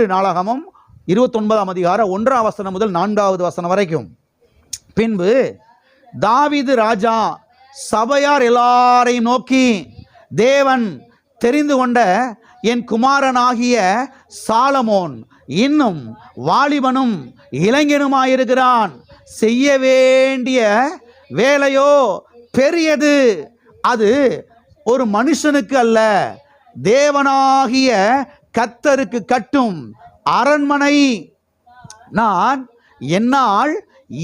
1 நாளாகமம் 29ஆம் அதிகாரம் 1ஆம் வசனம் முதல் 4வது வசனம் வரைக்கும். பின்பு தாவீது ராஜா சபையார் எல்லாரையும் நோக்கி, தேவன் தெரிந்து கொண்ட என் குமாரனாகிய சாலமோன் இன்னும் வாலிபனும் இளைஞனுமாயிருக்கிறான். செய்ய வேண்டிய வேலையோ பெரியது, அது ஒரு மனுஷனுக்கு அல்ல, தேவனாகிய கர்த்தருக்கு கட்டும் அரண்மனை. நான் என்னால்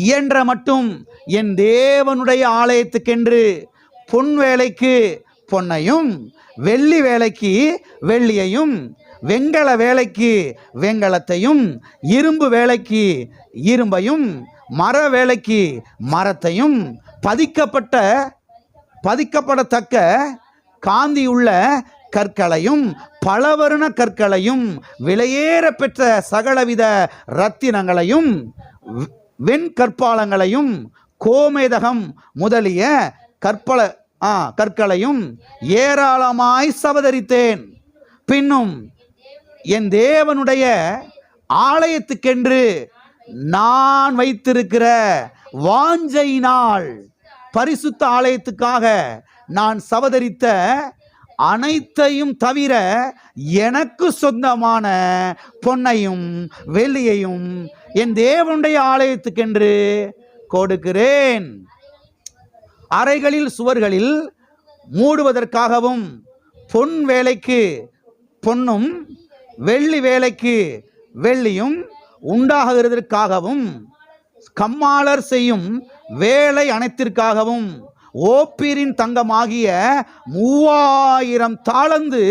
இயன்ற மட்டும் என் தேவனுடைய ஆலயத்துக்கென்று பொன் வேலைக்கு பொன்னையும், வெள்ளி வேலைக்கு வெள்ளியையும், வெண்கல வேலைக்கு வெண்கலத்தையும், இரும்பு வேலைக்கு இரும்பையும், மர வேலைக்கு மரத்தையும், பதிக்கப்படத்தக்க காந்தியுள்ள கற்களையும், பலவர்ண கற்களையும், விலையேற பெற்ற சகலவித இரத்தினங்களையும், வெண்கற்பாலங்களையும், கோமேதகம் முதலிய கற்களையும் ஏராளமாய் சவதரித்தேன். பின்னும் என் தேவனுடைய ஆலயத்துக்கென்று நான் வைத்திருக்கிற வாஞ்சையினால் பரிசுத்த ஆலயத்துக்காக நான் சவதரித்த அனைத்தையும் தவிர எனக்கு சொந்தமான பொன்னையும் வெள்ளியையும் என் தேவனுடைய ஆலயத்துக்கென்று கொடுக்கிறேன். அறைகளில் சுவர்களில் மூடுவதற்காகவும், பொன் வேலைக்கு பொன்னும் வெள்ளி வேலைக்கு வெள்ளியும் உண்டாகிறதற்காகவும், கம்மாளர் செய்யும் வேலை அனைத்திற்காகவும் ஓப்பீரின் தங்கமாகிய 3000 தாலந்து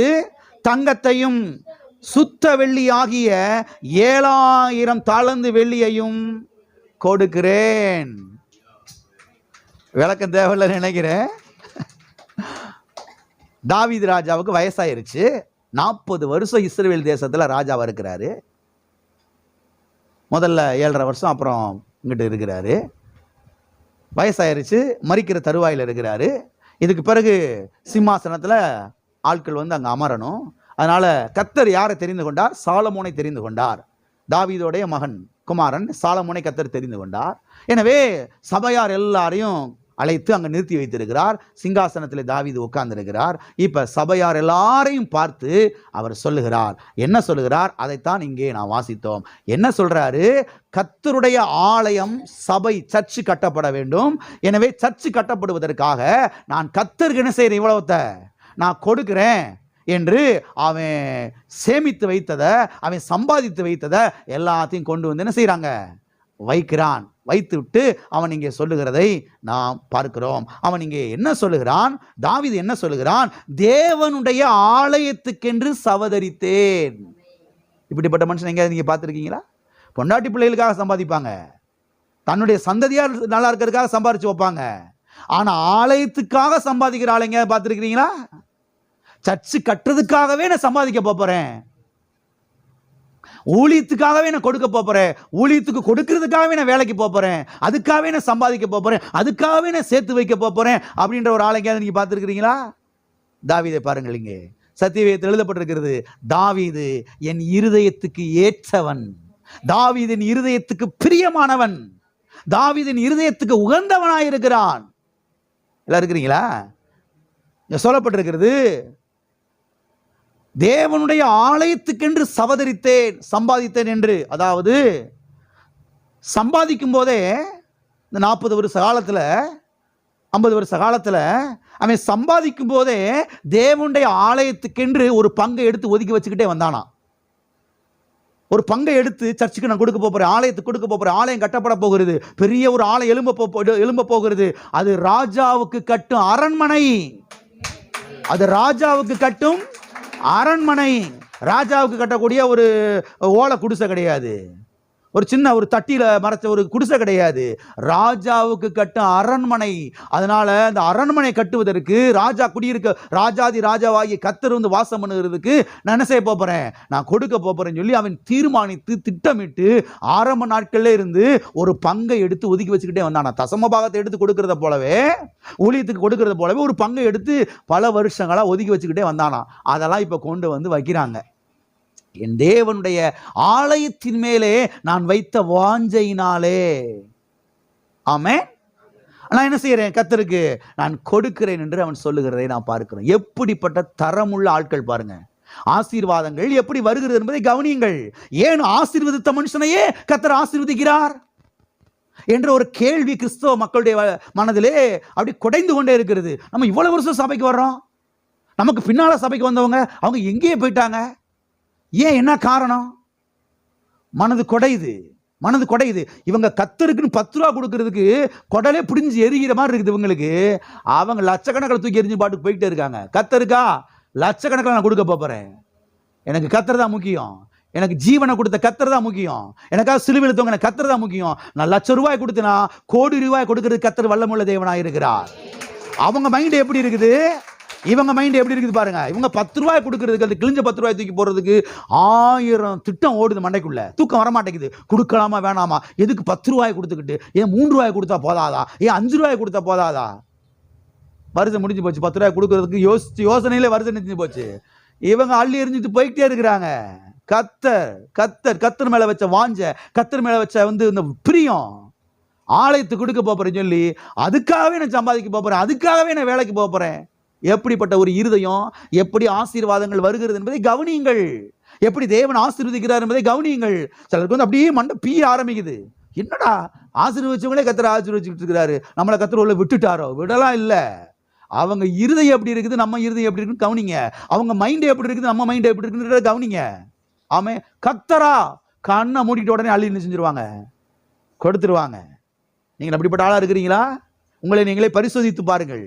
தங்கத்தையும், சுத்த வெள்ளியாகிய 7000 தாலந்து வெள்ளியையும் கொடுக்கிறேன். விளக்கம் தேவையில்லை நினைக்கிறேன். தாவீது ராஜாவுக்கு வயசாயிருச்சு. 40 வருஷம் இஸ்ரவேல் தேசத்தில் ராஜாவாக இருக்கிறாரு. முதல்ல 7.5 வருஷம், அப்புறம் இங்கிட்டு இருக்கிறாரு. வயசாயிருச்சு, மரிக்கிற தருவாயில் இருக்கிறாரு. இதுக்கு பிறகு சிம்மாசனத்தில் ஆட்கள் வந்து அங்கே அமரணும். அதனால் கர்த்தர் யாரை தெரிந்து கொண்டார்? சாலமோனை தெரிந்து கொண்டார். தாவீதோடைய மகன் குமாரன் சாலமோனை கர்த்தர் தெரிந்து கொண்டார். எனவே சபையார் எல்லாரையும் அழைத்து அங்கே நிறுத்தி வைத்திருக்கிறார். சிங்காசனத்தில் தாவீது உட்கார்ந்திருக்கிறார். இப்போ சபையார் எல்லாரையும் பார்த்து அவர் சொல்லுகிறார். என்ன சொல்லுகிறார்? அதைத்தான் இங்கே நான் வாசித்தோம். என்ன சொல்றாரு? கர்த்தருடைய ஆலயம், சபை, சர்ச்சு கட்டப்பட வேண்டும். எனவே சர்ச்சு கட்டப்படுவதற்காக நான் கர்த்தருக்கு என்ன செய்கிறேன்? இவ்வளவுத்தை நான் கொடுக்கிறேன் என்று அவன் சேமித்து வைத்ததை, அவன் சம்பாதித்து வைத்ததை எல்லாத்தையும் கொண்டு வந்து என்ன செய்கிறாங்க? வைக்கிறான். வைத்து விட்டு அவன் இங்கே சொல்லுகிறதை நாம் பார்க்கிறோம். அவன் இங்கே என்ன சொல்லுகிறான்? தாவீது என்ன சொல்லுகிறான்? தேவனுடைய ஆலயத்துக்கென்று சவதரித்தேன். இப்படிப்பட்ட மனுஷன் எங்கேயாவது நீங்க பார்த்துருக்கீங்களா? பொண்டாட்டி பிள்ளைகளுக்காக சம்பாதிப்பாங்க, தன்னுடைய சந்ததியார் நல்லா இருக்கிறதுக்காக சம்பாதிச்சு வைப்பாங்க. ஆனா ஆலயத்துக்காக சம்பாதிக்கிற ஆள் எங்கேயாவது பார்த்துருக்கிறீங்களா? சர்ச்சு கட்டுறதுக்காகவே நான் சம்பாதிக்க போறேன், ஊழியத்துக்காகவே நான் கொடுக்க போறேன், ஊழியத்துக்கு கொடுக்கறதுக்காகவே நான் வேலைக்கு போறேன், அதுக்காகவே நான் சம்பாதிக்க போறேன், அதுக்காகவே நான் சேர்த்து வைக்க போறேன் அப்படின்ற ஒரு ஆளை நீங்க பார்த்துருக்கிறீங்களா? தாவீதை பாருங்கள். இங்கே சத்தியவேதத்தில் எழுதப்பட்டிருக்கிறது, தாவீது என் இருதயத்துக்கு ஏற்றவன், தாவீதின் இருதயத்துக்கு பிரியமானவன், தாவீதின் இருதயத்துக்கு உகந்தவனாயிருக்கிறான். எல்லாம் இருக்கிறீங்களா? சொல்லப்பட்டிருக்கிறது, தேவனுடைய ஆலயத்துக்கென்று சவதரித்தேன், சம்பாதித்தேன் என்று. அதாவது சம்பாதிக்கும் போதே இந்த 40 வருஷ காலத்தில், 50 வருஷ காலத்தில் அவன் சம்பாதிக்கும் போதே தேவனுடைய ஆலயத்துக்கென்று ஒரு பங்கை எடுத்து ஒதுக்கி வச்சுக்கிட்டே வந்தானா. ஒரு பங்கை எடுத்து சர்ச்சுக்கு நான் கொடுக்க போறேன், ஆலயத்துக்கு கொடுக்க போறேன், ஆலயம் கட்டப்பட போகிறது, பெரிய ஒரு ஆலயம் எழும்ப போகிறது, அது ராஜாவுக்கு கட்டும் அரண்மனை, அது ராஜாவுக்கு கட்டும் அரண்மனை. ராஜாவுக்கு கட்டக்கூடிய ஒரு ஓலை குடிசை கிடையாது, ஒரு சின்ன ஒரு தட்டியில மறைச்ச ஒரு குடிசை கிடையாது, ராஜாவுக்கு கட்டும் அரண்மனை. அதனால அந்த அரண்மனை கட்டுவதற்கு, ராஜா குடியிருக்க, ராஜாதி ராஜாவாகி கர்த்தர் வந்து வாசம் பண்ணுகிறதுக்கு நான் என்ன செய்ய போறேன்? நான் கொடுக்க போறேன்னு சொல்லி அவன் தீர்மானித்து திட்டமிட்டு ஆரம்ப நாட்கள்ல இருந்து ஒரு பங்கை எடுத்து ஒதுக்கி வச்சுக்கிட்டே வந்தானா. தசம பாகத்தை எடுத்து கொடுக்கறத போலவே, ஊழியத்துக்கு கொடுக்கறத போலவே ஒரு பங்கை எடுத்து பல வருஷங்களா ஒதுக்கி வச்சுக்கிட்டே வந்தானா. அதெல்லாம் இப்ப கொண்டு வந்து வைக்கிறாங்க. என் தேவனுடைய ஆலயத்தின் மேலே நான் வைத்த வாஞ்சையினாலே. ஆமென். நான் என்ன செய்யறேன்? கர்த்தருக்கு நான் கொடுக்கிறேன் என்று அவன் சொல்லுகிறதை நான் பார்க்கிறேன். எப்படிப்பட்ட தரமுள்ள ஆட்கள் பாருங்க. ஆசீர்வாதங்கள் எப்படி வருகிறது என்பதை கவனியுங்கள். ஏன் ஆசீர்வதித்த மனுஷனையே கர்த்தர் ஆசீர்வதிக்கிறார் என்ற ஒரு கேள்வி கிறிஸ்தவ மக்களுடைய மனதிலே அப்படி குடைந்து கொண்டே இருக்கிறது. நம்ம இவ்வளவு வருஷம் சபைக்கு வர்றோம், நமக்கு பின்னால சபைக்கு வந்தவங்க அவங்க எங்கேயே போயிட்டாங்க? ஏன்? என்ன காரணம்? மனது குடையுது, மனது குடையுது. இவங்க கர்த்தருக்குன்னு 10 ரூபா கொடுக்கறதுக்கு குடலே பிடிஞ்சு எரிகிற மாதிரி இருக்குது இவங்களுக்கு. அவங்க லட்சக்கணக்கில் தூக்கி எரிஞ்சு பாட்டுக்கு போயிட்டே இருக்காங்க. கர்த்தருக்கா லட்சக்கணக்கில் நான் கொடுக்க போறேன். எனக்கு கர்த்தர் தான் முக்கியம், எனக்கு ஜீவனை கொடுத்த கர்த்தர் தான் முக்கியம், எனக்காக சிலுவையில் தொங்கின கர்த்தர் தான் முக்கியம். நான் லட்சம் ரூபாய் கொடுத்தனா கோடி ரூபாய் கொடுக்கிறது கர்த்தர் வல்லமுள்ள தேவனாக இருக்கிறார். அவங்க மைண்ட் எப்படி இருக்குது, இவங்க மைண்ட் எப்படி இருக்குது பாருங்க. இவங்க 10 ரூபாய் கொடுக்கறதுக்கு, அந்த கிழிஞ்ச 10 ரூபாய் தூக்கி போடுறதுக்கு 1000 திட்டம் ஓடுது மண்டைக்குள்ள. தூக்கம் வரமாட்டேங்குது. கொடுக்கலாமா வேணாமா, எதுக்கு 10 ரூபாய் கொடுத்துக்கிட்டு, ஏன் 3 ரூபாய் கொடுத்தா போதாதா, ஏன் 5 ரூபாய் கொடுத்தா போதாதா? வருஷம் முடிஞ்சு போச்சு. 10 ரூபாய் கொடுக்கறதுக்கு யோசனையில வருஷம் முடிஞ்சு போச்சு. இவங்க அள்ளி எரிஞ்சிட்டு போய்கிட்டே இருக்கிறாங்க. கர்த்தர் கர்த்தர் கர்த்தர் மேல வச்ச வாஞ்ச, கர்த்தர் மேல வச்ச இந்த பிரியம், ஆலயத்துக்கு கொடுக்க போறேன்னு சொல்லி அதுக்காகவே நான் சம்பாதிக்க போறேன், அதுக்காகவே நான் வேலைக்கு போறேன். எப்படிப்பட்ட ஒரு இருதயம், எப்படி ஆசீர்வாதங்கள் வருகிறது என்பதை கவனியுங்கள். எப்படி தேவன் ஆசீர்வதிக்கிறார் என்பதை கவனியுங்கள். சிலருக்கு அப்படியே மண்டை பீய ஆரம்பிக்குது. என்னடா ஆசீர்வதிச்சவங்களே கர்த்தர் ஆசீர்வதிச்சுட்டு இருக்கிறாரு, நம்மளை கர்த்தர் உள்ள விட்டுட்டாரோ? விடலாம் இல்ல. அவங்க இருதயம் எப்படி இருக்குது, நம்ம இருதயம் எப்படி இருக்குன்னு கவனிங்க. அவங்க மைண்ட் எப்படி இருக்குது, நம்ம மைண்ட் எப்படி இருக்குன்றத கவனிங்க. ஆமே. கர்த்தரா கண்ணை மூடிட்டு உடனே அள்ளி செஞ்சிருவாங்க, கொடுத்துருவாங்க. நீங்கள் அப்படிப்பட்ட ஆளா இருக்கிறீங்களா? உங்களை நீங்களே பரிசோதித்து பாருங்கள்.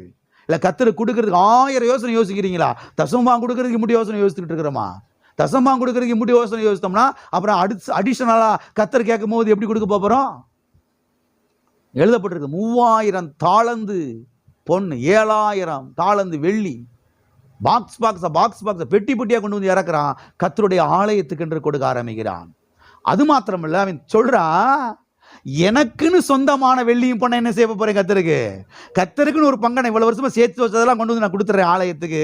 இல்லை கர்த்தருக்கு கொடுக்கறதுக்கு 1000 யோசனை யோசிக்கிறீங்களா? தசமபாகம் கொடுக்கறதுக்கு இப்படி யோசனை யோசிச்சுட்டு இருக்கிறோமா? தசமபாகம் கொடுக்கறதுக்கு இப்படி யோசனை யோசித்தோம்னா அப்புறம் அடிஷனலா கர்த்தர் கேட்கும் போது எப்படி கொடுக்க போறோம்? எழுதப்பட்டிருக்கு 3000 தாளந்து பொண்ணு, 7000 தாளந்து வெள்ளி, பாக்ஸ் பெட்டி பெட்டியா கொண்டு வந்து இறக்குறான். கர்த்தருடைய ஆலயத்துக்கு என்று கொடுக்க ஆரம்பிக்கிறான். அது மாத்திரமல்ல, அவன் சொல்றான், எனக்குன்னு சொந்தமான வெள்ளியும் பொண்ணை என்ன செய்ய போறேன் கர்த்தருக்கு? கர்த்தருக்குன்னு ஒரு பங்கை இவ்வளவு வருஷமா சேர்த்து வச்சதெல்லாம் கொண்டு வந்து நான் கொடுத்துறேன் ஆலயத்துக்கு.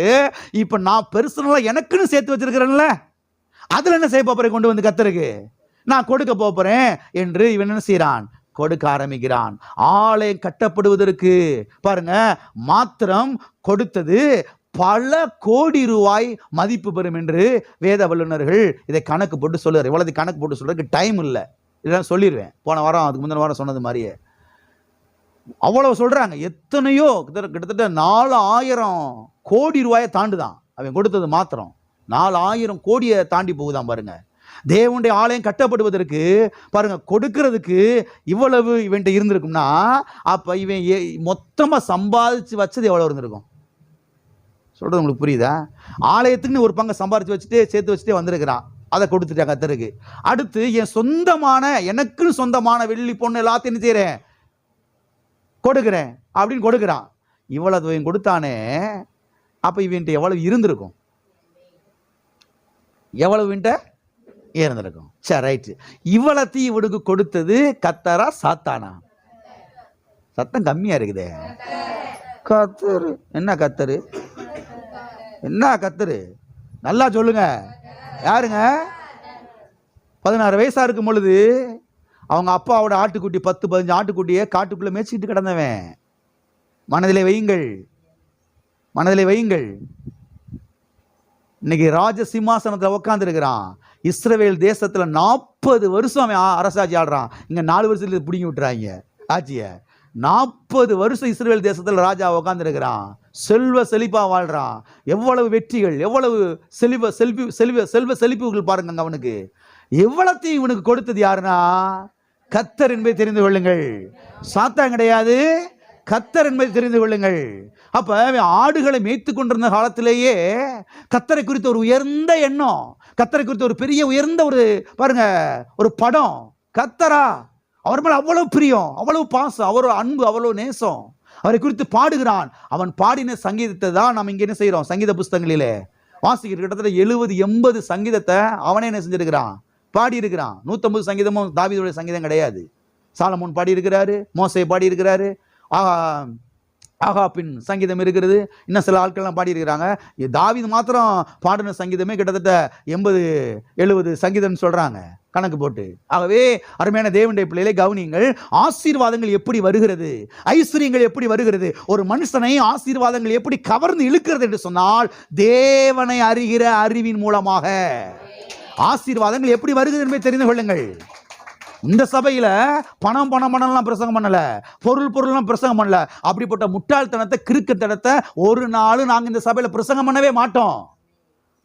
இப்ப நான் பெர்சனலா எனக்குன்னு சேர்த்து வச்சிருக்கிறேன்ல, அதுல என்ன செய்ய போறேன் கொண்டு வந்து கர்த்தருக்கு நான் கொடுக்க போறேன் என்று இவன் என்ன செய்யறான்? கொடுக்க ஆரம்பிக்கிறான். ஆலயம் கட்டப்படுவதற்கு பாருங்க, மாத்திரம் கொடுத்தது பல கோடி ரூபாய் மதிப்பு பெறும் என்று வேத வல்லுநர்கள் இதை கணக்கு போட்டு சொல்லுறாரு. இவ்வளவு கணக்கு போட்டு சொல்றதுக்கு டைம் இல்லை, இதெல்லாம் சொல்லிடுவேன். போன வாரம் அதுக்கு முந்தின வாரம் சொன்னது மாதிரியே அவ்வளவு சொல்றாங்க. எத்தனையோ கிட்டத்தட்ட 4000 கோடி ரூபாயை தாண்டுதான் அவன் கொடுத்தது. மாத்திரம் 4000 கோடியை தாண்டி போகுதான் பாருங்க. தேவனுடைய ஆலயம் கட்டப்படுவதற்கு பாருங்க, கொடுக்கிறதுக்கு இவ்வளவு இவன்ட்ட இருந்திருக்கும்னா அப்ப இவன் மொத்தமா சம்பாதிச்சு வச்சது எவ்வளவு இருந்திருக்கும்? சொல்றது உங்களுக்கு புரியுதா? ஆலயத்துக்குன்னு ஒரு பங்கை சம்பாதிச்சு வச்சுட்டு சேர்த்து வச்சுட்டே வந்திருக்கிறான். அதை கொடுத்துட்டாங்க கர்த்தருக்கு. அடுத்து என் சொந்தமான, எனக்குன்னு சொந்தமான வெள்ளி பொண்ணு எல்லாத்தையும் என்ன செய்யறேன்? கொடுக்கிறேன் அப்படின்னு கொடுக்கிறான். இவ்வளவு இவன் கொடுத்தானே, அப்ப இவன்ட்ட எவ்வளவு இருந்திருக்கும்? எவ்வளவு இவன்ட்ட இருந்திருக்கும்? சரி, ரைட். இவ்வளத்தையும் இவனுக்கு கொடுத்தது கர்த்தரா சாத்தானா? சத்தம் கம்மியா இருக்குதே. கர்த்தர். என்ன கர்த்தர்? என்ன கர்த்தர்? நல்லா சொல்லுங்க. யாருங்க? 16 வயசா இருக்கும் பொழுது அவங்க அப்பாவோட ஆட்டுக்குட்டி 10-15 ஆட்டுக்குட்டியை காட்டுக்குள்ள மேய்ச்சிட்டு கிடந்தவன். மனதிலே வையுங்கள், மனதிலே வையுங்கள். இன்னைக்கு ராஜ சிம்மாசனத்தில் உட்கார்ந்து இருக்கிறான். இஸ்ரவேல் தேசத்துல 40 வருஷம் அவன் அரசாட்சி ஆடுறான். இங்க 4 வருஷத்துல பிடிங்கி விட்டுறாங்க ஆட்சிய. 40 வருஷம் இஸ்ரவேல் தேசத்துல ராஜா உட்கார்ந்து இருக்கிறான். செல்வ செழிப்பா வாழ்றான். எவ்வளவு வெற்றிகள், எவ்வளவு செல்வ செழிப்புகள் பாருங்க அவனுக்கு. எவ்வளத்தையும் இவனுக்கு கொடுத்தது யாருன்னா கர்த்தர் என்பதை தெரிந்து கொள்ளுங்கள். சாத்தான் கிடையாது, கர்த்தர் என்பதை தெரிந்து கொள்ளுங்கள். அப்ப ஆடுகளை மேய்த்து கொண்டிருந்த காலத்திலேயே கர்த்தரை குறித்த ஒரு உயர்ந்த எண்ணம், கர்த்தரை குறித்த ஒரு பெரிய உயர்ந்த ஒரு பாருங்க ஒரு படம். கர்த்தரா அவர் மேல அவ்வளவு பிரியம், அவ்வளவு பாசம், அவ்வளவு அன்பு, அவ்வளவு நேசம். அவரை குறித்து பாடுகிறான். அவன் பாடின சங்கீதத்தை தான் நாம் இங்க என்ன செய்யறோம்? சங்கீத புஸ்தகங்களிலே வாசிக்கிற கிட்டத்தட்ட 70-80 சங்கீதத்தை அவனே என்ன செஞ்சிருக்கிறான்? பாடி இருக்கிறான். 150 சங்கீதமும் தாவீதுடைய சங்கீதம் கிடையாது. சாலமோன் பாடி இருக்கிறாரு, மோசே பாடி இருக்கிறாரு, ஆகாப்பின் சங்கீதம் இருக்கிறது. இன்னும் சில ஆட்கள்லாம் பாடியிருக்கிறாங்க. தாவீது மாத்திரம் பாடின சங்கீதமே கிட்டத்தட்ட 80-70 சங்கீதம் சொல்றாங்க கணக்கு போட்டு. ஆகவே அருமையான தேவனுடைய பிள்ளைகளை கவனியுங்கள். ஆசீர்வாதங்கள் எப்படி வருகிறது, ஐஸ்வர்யங்கள் எப்படி வருகிறது, ஒரு மனுஷனை ஆசீர்வாதங்கள் எப்படி கவர்ந்து இழுக்கிறது என்று சொன்னால் தேவனை அறிகிற அறிவின் மூலமாக ஆசீர்வாதங்கள் எப்படி வருகிறது என்பதை தெரிந்து கொள்ளுங்கள். இந்த சபையில பணம்லாம் பிரசங்கம் பண்ணல, பொருள்லாம் பிரசங்கம் பண்ணல. அப்படிப்பட்ட முட்டாள்தனத்தை, கிறுக்குத்தனத்தை ஒரு நாள் நாங்க இந்த சபையில பிரசங்கம் பண்ணவே மாட்டோம்.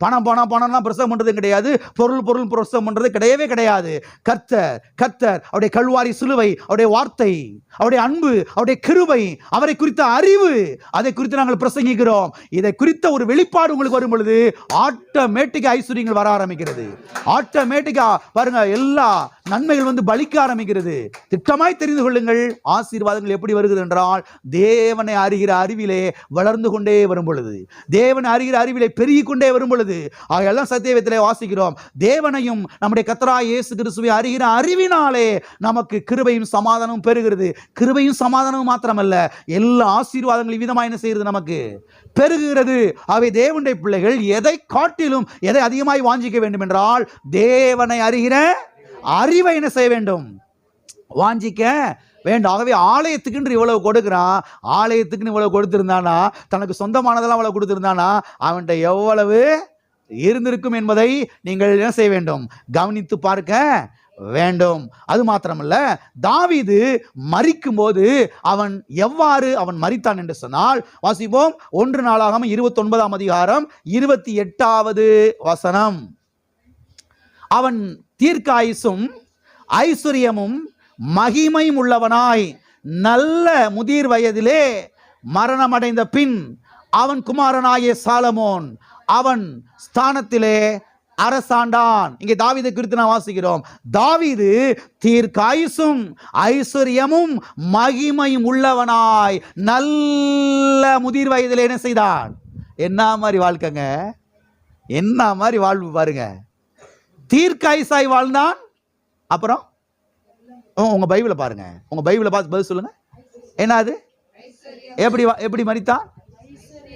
பணம்லாம் பிரசவம் பண்றது கிடையாது, பொருள் பிரசவம் பண்றது கிடையவே கிடையாது. கர்த்தர் அவருடைய கல்வாரி சிலுவை, அவருடைய வார்த்தை, அவருடைய அன்பு, அவருடைய கிருபை, அவரை குறித்த அறிவு, அதை குறித்து நாங்கள் பிரசங்கிக்கிறோம். இதை குறித்த ஒரு வெளிப்பாடு உங்களுக்கு வரும் பொழுது ஆட்டோமேட்டிக்கா ஐஸ்வர்யங்கள் வர ஆரம்பிக்கிறது. ஆட்டோமேட்டிக்கா பாருங்க, எல்லா நன்மைகள் வந்து பலிக்க ஆரம்பிக்கிறது. திட்டமாய் தெரிந்து கொள்ளுங்கள், ஆசீர்வாதங்கள் எப்படி வருகிறது என்றால் தேவனை அறிகிற அறிவிலே வளர்ந்து கொண்டே வரும் பொழுது, தேவனை அறிகிற அறிவிலே பெருகி கொண்டே வரும் பொழுது. ஆகையெல்லாம் சத்தியவேதத்திலே வாசிக்கிறோம், தேவனையும் நம்முடைய கர்த்தராகிய இயேசு கிறிஸ்துவை அறிகிற அறிவினாலே நமக்கு கிருபையும் சமாதானமும் பெருகிறது. கிருபையும் சமாதானமும் மாத்திரமல்ல, எல்லா ஆசீர்வாதங்களும் விதமாக என்ன செய்கிறது, நமக்கு பெருகிறது. ஆகவே தேவனுடைய பிள்ளைகள் எதை காட்டிலும் எதை அதிகமாய் வாஞ்சிக்க வேண்டும் என்றால் தேவனை அறிகிற அறிவை என்ன செய்ய வேண்டும், வாஞ்சிக்க வேண்டும். ஆகவே ஆலயத்துக்குன்னு இவ்வளவு கொடுக்கிறான், ஆலயத்துக்குன்னு இவ்வளவு கொடுத்திருந்தானா, தனக்கு சொந்தமானதெல்லாம் அவ்வளவு கொடுத்திருந்தானா, அவன்கிட்ட எவ்வளவு இருந்திருக்கும் என்பதை நீங்கள் என்ன செய்ய வேண்டும், கவனித்து பார்க்க வேண்டும். அது மாத்திரமல்ல, தாவீது மரிக்கும் போது அவன் எவ்வாறு அவன் மரித்தான் என்று சொன்னால் வாசிப்போம். 1 நாளாகமம் 29ஆம் அதிகாரம் 28வது வசனம். அவன் தீர்க்காயுசும் ஐஸ்வர்யமும் மகிமையும் உள்ளவனாய் நல்ல முதிர் வயதிலே மரணமடைந்த பின் அவன் குமாரனாகிய சாலமோன் அவன் ஸ்தானத்திலே அரசாண்டான். இங்கே தாவீதை குறித்து நான் வாசிக்கிறோம். தாவீது தீர்க்காயுசும் ஐஸ்வர்யமும் மகிமையும் உள்ளவனாய் நல்ல முதிர் வயதிலே என்ன செய்தான்? என்ன மாதிரி வாழ்க்கைங்க, என்ன மாதிரி வாழ்வு பாருங்க. தீர்க்காயுசாய் வாழ்ந்தான். அப்புறம் உங்க பைபிளை பாருங்க, உங்க பைபிளை பார்த்து பதில் சொல்லுங்க. என்ன அது, எப்படி மரித்தான்?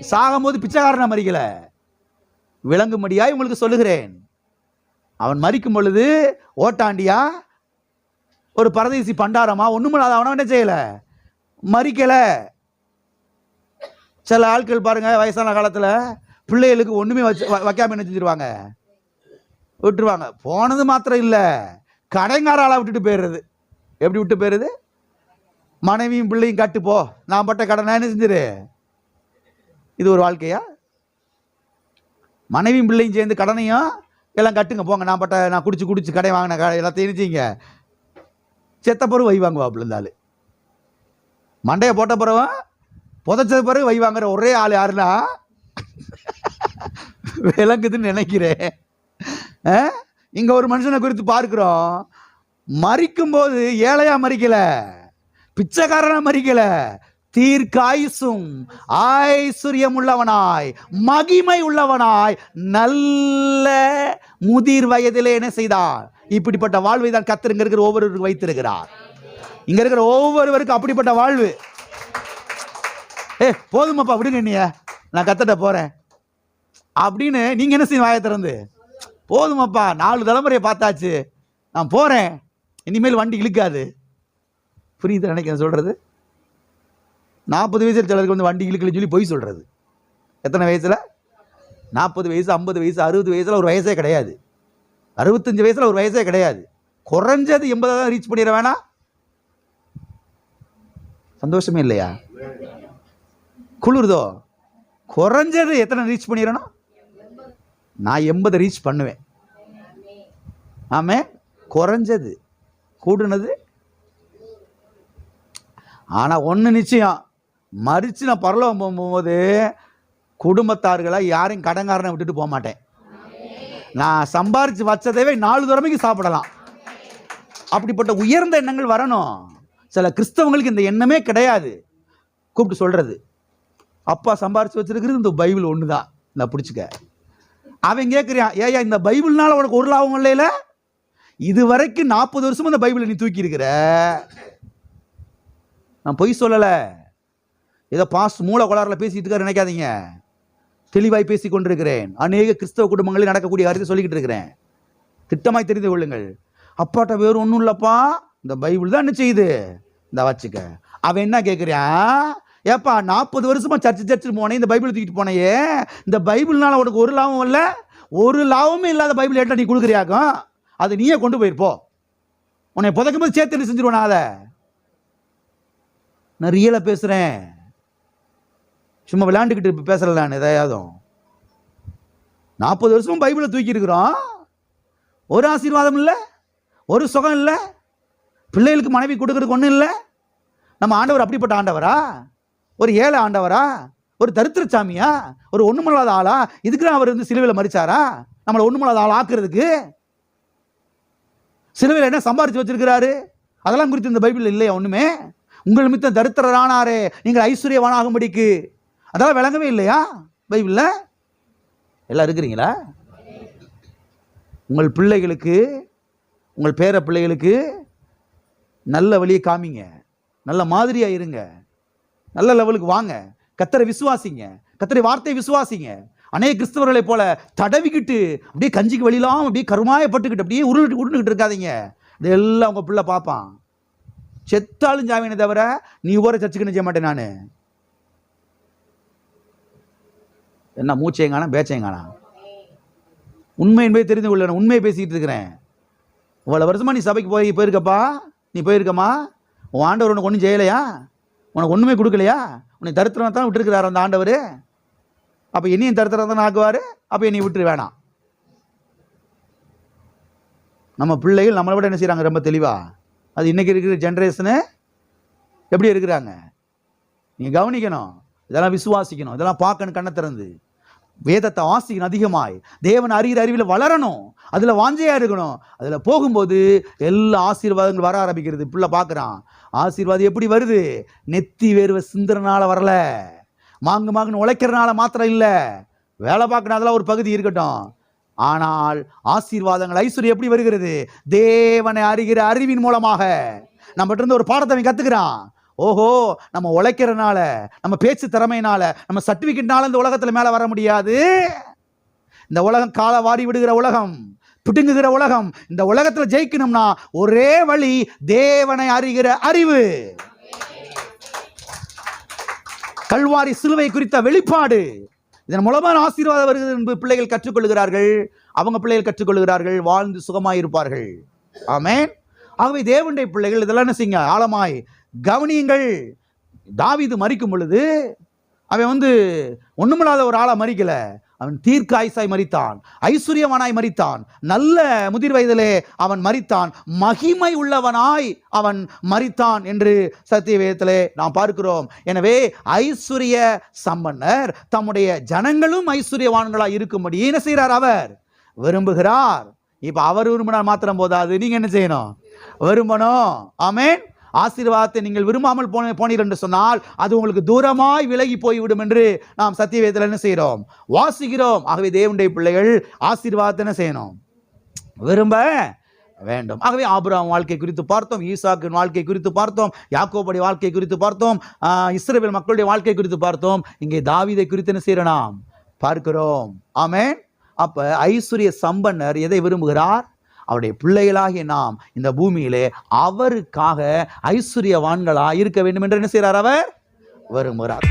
சாகும்போது பிச்சைக்காரனா மரிக்கல, விளங்கும்படியாய் உங்களுக்கு சொல்லுகிறேன். அவன் மரிக்கும் பொழுது ஓட்டாண்டியா, ஒரு பரதேசி பண்டாரமா, ஒண்ணுமில்லாத அவன என்ன செய்யல, மரிக்கல. சில ஆட்கள் பாருங்க, வயசான காலத்துல பிள்ளைகளுக்கு ஒண்ணுமே வைக்காம என்ன செஞ்சிருவாங்க, விட்டுருவாங்க. போனது மாத்திரம் இல்ல, கடைங்காரால விட்டுட்டு போயிடுறது. எப்படி விட்டு போயிடுது? மனைவியும் பிள்ளையும் கட்டு போ, நான் பட்ட கடனை என்ன செஞ்சிரு. இது ஒரு வாழ்க்கையா? மனைவியும் பிள்ளையும் சேர்ந்து கடனையும் எல்லாம் கட்டுங்க போங்க, நான் குடிச்சு கடை வாங்கின கடை எல்லாத்தையும் நினைச்சிங்க. செத்த பிறகு வை வாங்குவாப்புல இருந்தாலு, மண்டையை போட்ட பிறகு புதைச்சது பிறகு வை வாங்குற ஒரே ஆள் யாருன்னா விளங்குதுன்னு நினைக்கிறேன். இங்க ஒரு மனுஷனை குறித்து பார்க்கிறோம், மரிக்கும் போது ஏழையா மரிக்கல, பிச்சைக்காரனா மரிக்கல, தீர்க்காயுசும் ஐஸ்வர்யம் உள்ளவனாய் மகிமை உள்ளவனாய் நல்ல முதிர் வயதிலே என்ன செய்தார்? இப்படிப்பட்ட வாழ்வை தான் கர்த்தர் இங்க இருக்கிற ஒவ்வொருவருக்கும் வைத்திருக்கிறார். இங்க இருக்கிற ஒவ்வொருவருக்கும் அப்படிப்பட்ட வாழ்வு. போதுமாப்பா விடுங்க, நீ நான் கர்த்தர்ட்ட போறேன் அப்படின்னு நீங்க என்ன செய்ய, வாயை திறந்து போதுமாப்பா 4 தலைமுறையை பார்த்தாச்சு, நான் போறேன், இனிமேல் வண்டி இழுக்காது. புரியுது நினைக்கிறேன் சொல்றது? 40 வயசுல சிலருக்கு வந்து வண்டி இழுக்கலன்னு சொல்லி போய் சொல்றது. எத்தனை வயசுல? 40 வயசு, 50 வயசு, 60 வயசுல ஒரு வயசே கிடையாது, 65 வயசுல ஒரு வயசே கிடையாது. குறைஞ்சது 80 தான் ரீச் பண்ணிட வேணாம்? சந்தோஷமே இல்லையா? குளிர்தோ? குறைஞ்சது எத்தனை ரீச் பண்ணிடணும்? நான் 80 ரீச் பண்ணுவேன். ஆமே, குறைஞ்சது. கூடுனது. ஆனா ஒண்ணு நிச்சயம், மறிச்சு நான் பரலோகம் போகும்போது குடும்பத்தார்களை யாரையும் கடங்காரனை விட்டுட்டு போக மாட்டேன். நான் சம்பாரிச்சு வச்சதேவே 4 தடவைக்கு சாப்பிடலாம். அப்படிப்பட்ட உயர்ந்த எண்ணங்கள் வரணும். சில கிறிஸ்தவங்களுக்கு இந்த எண்ணமே கிடையாது. கூப்பிட்டு சொல்றது, அப்பா சம்பாரிச்சு வச்சிருக்கிறது இந்த பைபிள் ஒண்ணுதான், நான் பிடிச்சிக்க. அவன் கேட்கிறான், ஏயா இந்த பைபிள்னால உனக்கு ஒரு லாபம் இல்லையில? இது வரைக்கும் 40 வருஷம் இந்த பைபிளை நீ தூக்கி இருக்கிற. நான் பொய் சொல்லல. ஏதோ பாஸ்ட் மூல கோளாறுல பேசிட்டு இருக்காரு நினைக்காதீங்க. தெளிவாய் பேசி கொண்டிருக்கிறேன். அநேக கிறிஸ்தவ குடும்பங்களில் நடக்கக்கூடிய காரியத்தை சொல்லிக்கிட்டு இருக்கிறேன். திட்டமாய் தெரிந்து கொள்ளுங்கள். அப்பாட்ட வேறு ஒன்றும் இல்லப்பா, இந்த பைபிள் தான் என்ன செய்யுது, இந்த வச்சுக்க. அவன் என்ன கேட்குறான், ஏப்பா 40 வருஷமா சர்ச்சு போனேன், இந்த பைபிள் தூக்கிட்டு போனையே, இந்த பைபிள்னால உனக்கு ஒரு லாபம் இல்லை, ஒரு லாபமே இல்லாத பைபிள் ஏட்டா நீ கொடுக்குறியாக்கும், அது நீயே கொண்டு போயிருப்போ, உன்னை புதைக்கும் போது சேர்த்து செஞ்சிருவேன். அதை நான் ரியலா பேசுறேன், சும்மா விளையாண்டுக்கிட்டு பேசல. நான் எதையாதும் 40 வருஷமும் பைபிளை தூக்கி இருக்கிறோம், ஒரு ஆசீர்வாதம் இல்லை, ஒரு சுகம் இல்லை, பிள்ளைகளுக்கு மனைவி கொடுக்கறதுக்கு ஒன்றும் இல்லை. நம்ம ஆண்டவர் அப்படிப்பட்ட ஆண்டவரா? ஒரு ஏழை ஆண்டவரா? ஒரு தரித்திரச்சாமியா? ஒரு ஒண்ணுமில்லாத ஆளா? இதுக்கு அவர் வந்து சிலுவையில் மரிச்சாரா நம்மளை ஒண்ணுமில்லாத ஆள் ஆக்குறதுக்கு? சிலுவையில் என்ன சம்பாரிச்சு வச்சிருக்கிறாரு? அதெல்லாம் குறித்து இந்த பைபிள் இல்லையா ஒண்ணுமே? உங்கள் மித்தம் தரித்திரரானாரே நீங்கள் ஐஸ்வர்யவானாகும்படிக்கு, அதெல்லாம் விளங்கவே இல்லையா பைபிள்ல? எல்லாம் இருக்கிறீங்களா? உங்கள் பிள்ளைகளுக்கு, உங்கள் பேர பிள்ளைகளுக்கு நல்ல வழியை காமிங்க, நல்ல மாதிரியா இருங்க, நல்ல லெவலுக்கு வாங்க, கர்த்தரை விசுவாசிங்க, கர்த்தரை வார்த்தையை விசுவாசிங்க. அநேக கிறிஸ்தவர்களை போல தடவிக்கிட்டு அப்படியே கஞ்சிக்கு வெளியெல்லாம் அப்படியே கருமாயப்பட்டுக்கிட்டு அப்படியே உருண்டுக்கிட்டு இருக்காதீங்க. இதெல்லாம் உங்க பிள்ளை பார்ப்பான். செத்தாலும் ஜாமீனை தவிர நீ ஒவ்வொரு சர்ச்சுக்குன்னு செய்ய மாட்டேன். நான் என்ன மூச்சையங்கானா பேச்சையங்கானா? உண்மை என்பதை தெரிந்து கொள்ள உண்மையை பேசிக்கிட்டு இருக்கிறேன். இவ்வளவு வருஷமா நீ சபைக்கு போயிருக்கப்பா, நீ போயிருக்கமா? உன் ஆண்டவர் உனக்கு ஒன்றும் செய்யலையா? உனக்கு ஒன்றுமே கொடுக்கலையா? உன்னை தரித்திரம் தான் விட்டுருக்கிறார் அந்த ஆண்டவர். அப்போ என்னையும் தரித்திரம் தான் ஆக்குவார். அப்போ என்னை விட்டுரு வேணாம். நம்ம பிள்ளைகள் நம்மளை விட என்ன செய்கிறாங்க ரொம்ப தெளிவா? அது இன்னைக்கு இருக்கிற ஜென்ரேஷனு எப்படி இருக்கிறாங்க நீங்கள் கவனிக்கணும். இதெல்லாம் விசுவாசிக்கணும், இதெல்லாம் பார்க்கணும், கண்ணை திறந்து வேதத்தை வாசிக்கணும், அதிகமாய் தேவன் அறிகிற அறிவில் வளரணும், அதில் வாஞ்சையா இருக்கணும். அதில் போகும்போது எல்லா ஆசீர்வாதங்கள் வர ஆரம்பிக்கிறது. பிள்ளை பார்க்குறான், ஆசீர்வாதம் எப்படி வருது? நெத்தி வேர்வை சிந்துறனால வரல, மாங்குன்னு உழைக்கிறனால மாத்திரம் இல்லை, வேலை பார்க்கணும், அதெல்லாம் ஒரு பகுதி இருக்கட்டும். ஆனால் ஆசீர்வாதங்கள் ஐஸ்வர்யம் எப்படி வருகிறது? தேவனை அறிகிற அறிவின் மூலமாக. நம்மகிட்ட இருந்து ஒரு பாடத்தை அவன் கத்துக்கிறான். ஓஹோ, நம்ம உழைக்கிறனால, நம்ம பேச்சு திறமையினால, நம்ம சர்டிபிகேட்னால இந்த உலகத்துல மேல வர முடியாது. இந்த உலகம் கால வாரி விடுகிற உலகம், பிடுங்குகிற உலகம். இந்த உலகத்துல ஜெயிக்கணும்னா ஒரே வழி தேவனை அறிகிற அறிவு. கல்வாரி சிலுவை குறித்த வெளிப்பாடு. இதன் மூலமான ஆசீர்வாதம் வருகிறது என்று பிள்ளைகள் கற்றுக்கொள்கிறார்கள். அவங்க பிள்ளைகள் கற்றுக்கொள்கிறார்கள், வாழ்ந்து சுகமாயிருப்பார்கள். ஆமென். ஆகவே தேவனுடைய பிள்ளைகள் இதெல்லாம் என்ன செய்யுங்க, ஆழமாய் கவனியுங்கள். தாவீது மரிக்கும் பொழுது அவன் ஒண்ணுமில்லாத ஒரு ஆளா மரிக்கல, அவன் தீர்க்காயுசாய் மரித்தான், ஐஸ்வர்யவானாய் மரித்தான், நல்ல முதிர் வயதிலே அவன் மரித்தான், மகிமை உள்ளவனாய் அவன் மரித்தான் என்று சத்தியவேதத்திலே நாம் பார்க்கிறோம். எனவே ஐஸ்வர்ய சம்பன்னர் தம்முடைய ஜனங்களும் ஐஸ்வர்யவான்களாய் இருக்கும்படி என்ன செய்கிறார்? அவர் விரும்புகிறார். இப்ப அவர் விரும்பினால் மாத்திரம் போதாது, நீங்க என்ன செய்யணும்? விரும்பணும். ஆமென். ஆசீர்வாதத்தை நீங்கள் விரும்பாமல் போனீர் என்று சொன்னால் அது உங்களுக்கு தூரமாய் விலகி போய்விடும் என்று நாம் சத்தியவேதத்தில் என்ன செய்கிறோம்? வாசிக்கிறோம். ஆகவே தேவனுடைய பிள்ளைகள் ஆசீர்வாதத்தை என்ன செய்யணும்? விரும்ப வேண்டும். ஆகவே ஆபிரகாம் வாழ்க்கை குறித்து பார்த்தோம், ஈசாக்கின் வாழ்க்கை குறித்து பார்த்தோம், யாக்கோபுடைய வாழ்க்கை குறித்து பார்த்தோம், இஸ்ரவேல் மக்களுடைய வாழ்க்கை குறித்து பார்த்தோம். இங்கே தாவீதை குறித்து என்ன செய்கிறோம்? நாம் பார்க்கிறோம். ஆமென். அப்ப ஐஸ்வர்ய சம்பன்னர் எதை விரும்புகிறார்? அவருடைய பிள்ளைகளாகிய நாம் இந்த பூமியிலே அவருக்காக ஐஸ்வர்யவான்களா இருக்க வேண்டும் என்று என்ன செய்கிறார்? அவர் விரும்புகிறார்.